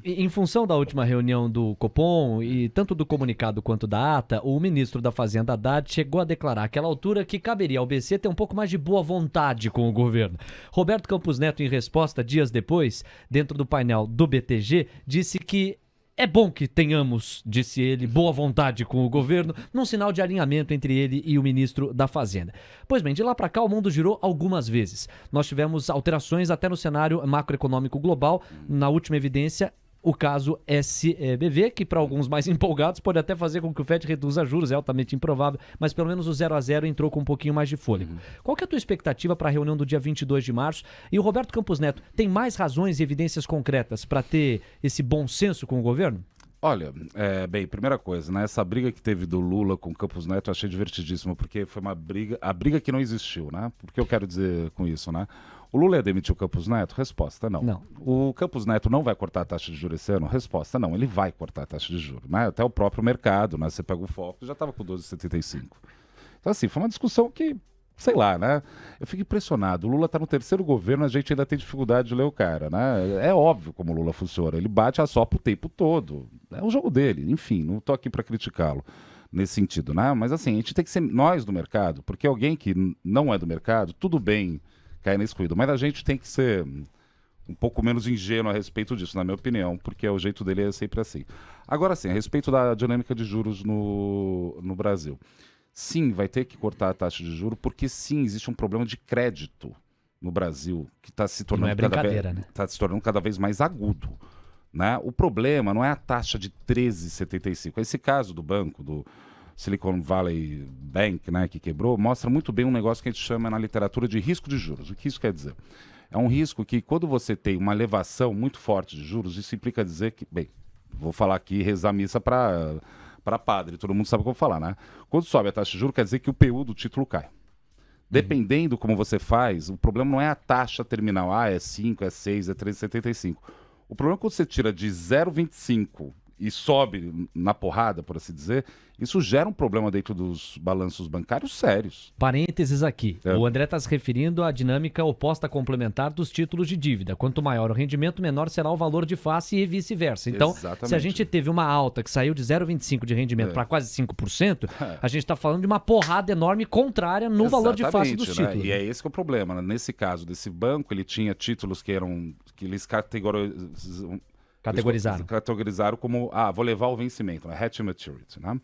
Em função da última reunião do Copom e tanto do comunicado quanto da ata, o ministro da Fazenda, Haddad, chegou a declarar àquela altura que caberia ao BC ter um pouco mais de boa vontade com o governo. Roberto Campos Neto, em resposta, dias depois, dentro do painel do BTG, disse que é bom que tenhamos, disse ele, boa vontade com o governo, num sinal de alinhamento entre ele e o ministro da Fazenda. Pois bem, de lá para cá o mundo girou algumas vezes. Nós tivemos alterações até no cenário macroeconômico global. Na última evidência, o caso SBV, que para alguns mais empolgados pode até fazer com que o FED reduza juros, é altamente improvável, mas pelo menos o 0-0 entrou com um pouquinho mais de fôlego. Qual que é a tua expectativa para a reunião do dia 22 de março? E o Roberto Campos Neto tem mais razões e evidências concretas para ter esse bom senso com o governo? Olha, bem, primeira coisa, né? Essa briga que teve do Lula com o Campos Neto eu achei divertidíssima, porque foi uma briga, a briga que não existiu, né? O que eu quero dizer com isso, né? O Lula ia demitir o Campos Neto? Resposta, não. Não. O Campos Neto não vai cortar a taxa de juros esse ano? Resposta, não. Ele vai cortar a taxa de juros, né? Até o próprio mercado, né? Você pega o foco, já estava com 12,75. Então, assim, foi uma discussão que, sei lá, né? Eu fico impressionado. O Lula está no terceiro governo, a gente ainda tem dificuldade de ler o cara, né? É óbvio como o Lula funciona. Ele bate a sopa o tempo todo. É o jogo dele. Enfim, não estou aqui para criticá-lo nesse sentido, né? Mas, assim, a gente tem que ser nós do mercado, porque alguém que não é do mercado, tudo bem cair nesse cuido. Mas a gente tem que ser um pouco menos ingênuo a respeito disso, na minha opinião, porque o jeito dele é sempre assim. Agora sim, a respeito da dinâmica de juros no Brasil. Sim, vai ter que cortar a taxa de juros, porque sim, existe um problema de crédito no Brasil, que está se tornando se tornando cada vez mais agudo. Né? O problema não é a taxa de 13,75. Esse caso do banco, do Silicon Valley Bank, né, que quebrou, mostra muito bem um negócio que a gente chama na literatura de risco de juros. O que isso quer dizer? É um risco que, quando você tem uma elevação muito forte de juros, isso implica dizer que, bem, vou falar aqui, rezar a missa para padre, todo mundo sabe o que eu vou falar, né? Quando sobe a taxa de juros, quer dizer que o PU do título cai. Dependendo como você faz, o problema não é a taxa terminal, é 5, é 6, é 3,75. O problema é quando você tira de 0,25 e sobe na porrada, por assim dizer, isso gera um problema dentro dos balanços bancários sérios. Parênteses aqui. O André está se referindo à dinâmica oposta complementar dos títulos de dívida. Quanto maior o rendimento, menor será o valor de face e vice-versa. Então, Exatamente. Se a gente teve uma alta que saiu de 0,25 de rendimento para quase 5%, a gente está falando de uma porrada enorme contrária no valor de face dos títulos. Né? E é esse que é o problema. Né? Nesse caso desse banco, ele tinha títulos que eles categorizaram como, vou levar o vencimento, né? Hatch maturity, né?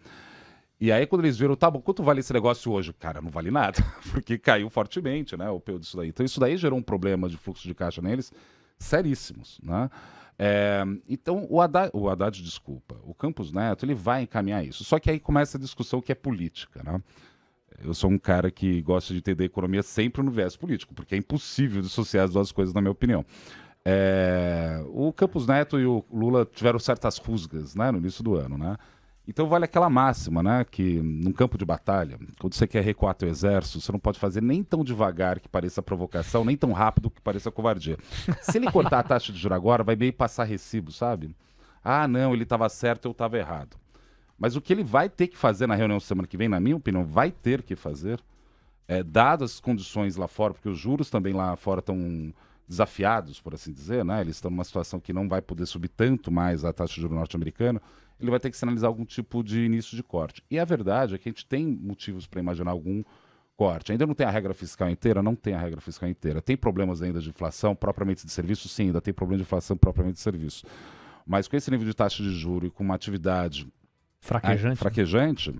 E aí, quando eles viram, tá bom, quanto vale esse negócio hoje? Cara, não vale nada, porque caiu fortemente, né, o PU disso daí. Então, isso daí gerou um problema de fluxo de caixa neles seríssimos, né? Então, o Haddad, desculpa, o Campos Neto, ele vai encaminhar isso. Só que aí começa a discussão que é política, né? Eu sou um cara que gosta de entender a economia sempre no viés político, porque é impossível dissociar as duas coisas, na minha opinião. O Campos Neto e o Lula tiveram certas rusgas, né, no início do ano, né? Então vale aquela máxima, né, que num campo de batalha, quando você quer recuar teu exército, você não pode fazer nem tão devagar que pareça provocação, nem tão rápido que pareça covardia. Se ele cortar a taxa de juros agora, vai meio passar recibo, sabe? Não, ele estava certo, eu estava errado. Mas o que ele vai ter que fazer na reunião semana que vem, na minha opinião, vai ter que fazer, dadas as condições lá fora, porque os juros também lá fora estão desafiados, por assim dizer, né? Eles estão numa situação que não vai poder subir tanto mais a taxa de juros norte-americana, ele vai ter que sinalizar algum tipo de início de corte. E a verdade é que a gente tem motivos para imaginar algum corte. Ainda não tem a regra fiscal inteira? Não tem a regra fiscal inteira. Tem problemas ainda de inflação propriamente de serviço? Sim, ainda tem problema de inflação propriamente de serviço. Mas com esse nível de taxa de juros e com uma atividade fraquejante,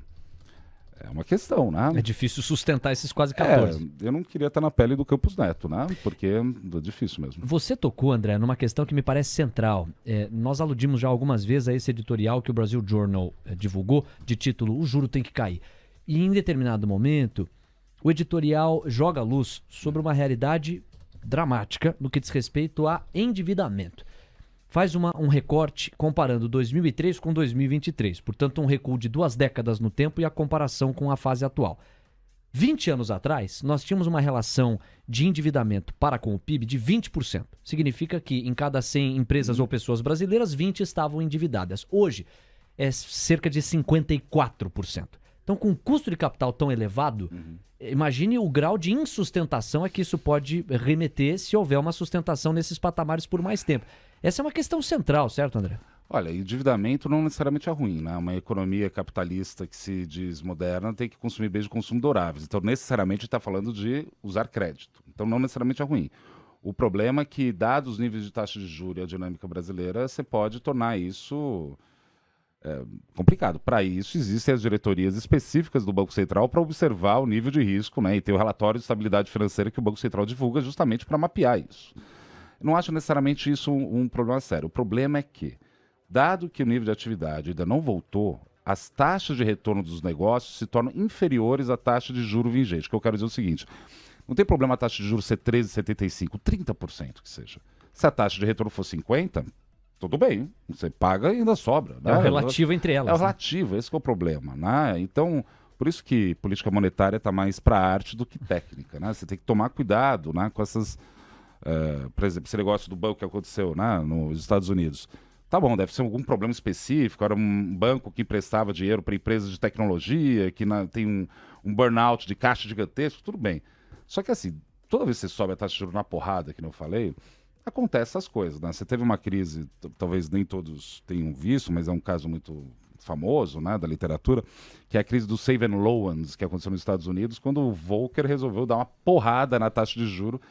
é uma questão, né? É difícil sustentar esses quase 14. Eu não queria estar na pele do Campos Neto, né? Porque é difícil mesmo. Você tocou, André, numa questão que me parece central. Nós aludimos já algumas vezes a esse editorial que o Brasil Journal divulgou, de título "O Juro Tem que Cair". E em determinado momento, o editorial joga luz sobre uma realidade dramática no que diz respeito a endividamento. Faz um recorte comparando 2003 com 2023, portanto um recuo de 2 décadas no tempo e a comparação com a fase atual. 20 anos atrás, nós tínhamos uma relação de endividamento para com o PIB de 20%. Significa que em cada 100 empresas ou pessoas brasileiras, 20 estavam endividadas. Hoje, é cerca de 54%. Então, com um custo de capital tão elevado, imagine o grau de insustentação a que isso pode remeter se houver uma sustentação nesses patamares por mais tempo. Essa é uma questão central, certo, André? Olha, endividamento não necessariamente é ruim, né? Uma economia capitalista que se diz moderna tem que consumir bens de consumo duráveis. Então, necessariamente está falando de usar crédito. Então, não necessariamente é ruim. O problema é que, dados os níveis de taxa de juros e a dinâmica brasileira, você pode tornar isso complicado. Para isso, existem as diretorias específicas do Banco Central para observar o nível de risco, né? E ter o relatório de estabilidade financeira que o Banco Central divulga justamente para mapear isso. Eu não acho necessariamente isso um problema sério. O problema é que, dado que o nível de atividade ainda não voltou, as taxas de retorno dos negócios se tornam inferiores à taxa de juro vigente. O que eu quero dizer é o seguinte: não tem problema a taxa de juros ser 13,75%, 30% que seja. Se a taxa de retorno for 50%, tudo bem, você paga e ainda sobra. Né? É o relativo entre elas. É o relativo, esse que é o problema. Né? Então, por isso que política monetária está mais para arte do que técnica. Né? Você tem que tomar cuidado, né, com essas... por exemplo, esse negócio do banco que aconteceu, né, nos Estados Unidos. Tá bom, deve ser algum problema específico. Era um banco que emprestava dinheiro para empresas de tecnologia, que tem um burnout de caixa gigantesco, tudo bem. Só que assim, toda vez que você sobe a taxa de juros na porrada, que não falei, acontece essas coisas, né? Você teve uma crise, talvez nem todos tenham visto, mas é um caso muito famoso, né, da literatura, que é a crise do Save and Loans, que aconteceu nos Estados Unidos, quando o Volcker resolveu dar uma porrada na taxa de juros.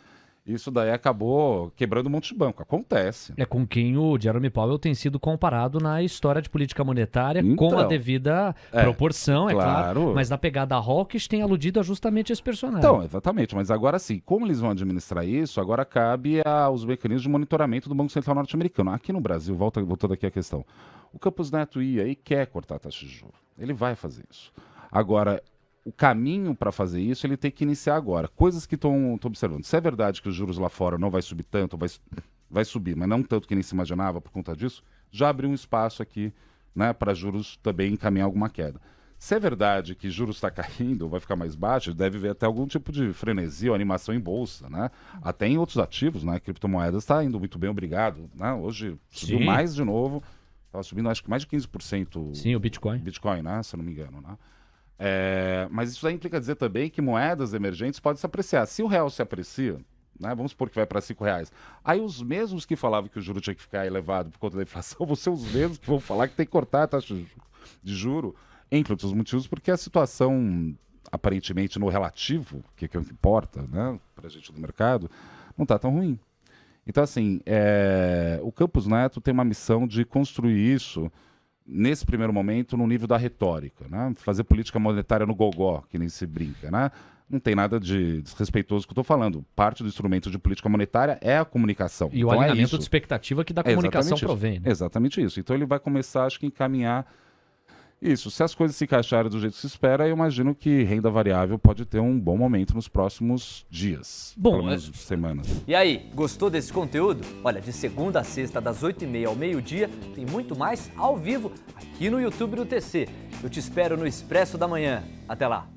Isso daí acabou quebrando um monte de banco. Acontece. É com quem o Jerome Powell tem sido comparado na história de política monetária, Então, com a devida proporção, claro. Mas na pegada hawkish tem aludido a justamente esse personagem. Então, exatamente. Mas agora sim, como eles vão administrar isso, agora cabe aos mecanismos de monitoramento do Banco Central norte-americano. Aqui no Brasil, voltando aqui a questão, o Campos Neto ia e quer cortar a taxa de juros. Ele vai fazer isso. Agora, o caminho para fazer isso ele tem que iniciar agora. Coisas que estão observando. Se é verdade que os juros lá fora não vai subir tanto, vai subir, mas não tanto que nem se imaginava por conta disso, já abriu um espaço aqui, né, para juros também encaminhar alguma queda. Se é verdade que juros está caindo, vai ficar mais baixo, deve haver até algum tipo de frenesi ou animação em bolsa, né? Até em outros ativos, né? Criptomoedas está indo muito bem, obrigado. Né? Hoje subiu mais de novo, estava subindo acho que mais de 15%. Sim, o Bitcoin. Bitcoin, né? Se eu não me engano, né? Mas isso aí implica dizer também que moedas emergentes podem se apreciar. Se o real se aprecia, né, vamos supor que vai para R$5, aí os mesmos que falavam que o juro tinha que ficar elevado por conta da inflação vão ser os mesmos que vão falar que tem que cortar a taxa de juro, entre outros motivos, porque a situação, aparentemente no relativo, que é o que importa, né, para a gente do mercado, não está tão ruim. Então, assim, o Campos Neto tem uma missão de construir isso nesse primeiro momento, no nível da retórica, né? Fazer política monetária no gogó, que nem se brinca, né? Não tem nada de desrespeitoso que eu estou falando. Parte do instrumento de política monetária é a comunicação. E então, o alinhamento de expectativa que da comunicação provém. Né? Exatamente isso. Então ele vai começar, acho que, a encaminhar isso. Se as coisas se encaixarem do jeito que se espera, eu imagino que renda variável pode ter um bom momento nos próximos dias, pelo menos semanas. E aí, gostou desse conteúdo? Olha, de segunda a sexta, das 8h30 ao meio-dia, tem muito mais ao vivo aqui no YouTube do TC. Eu te espero no Expresso da Manhã. Até lá!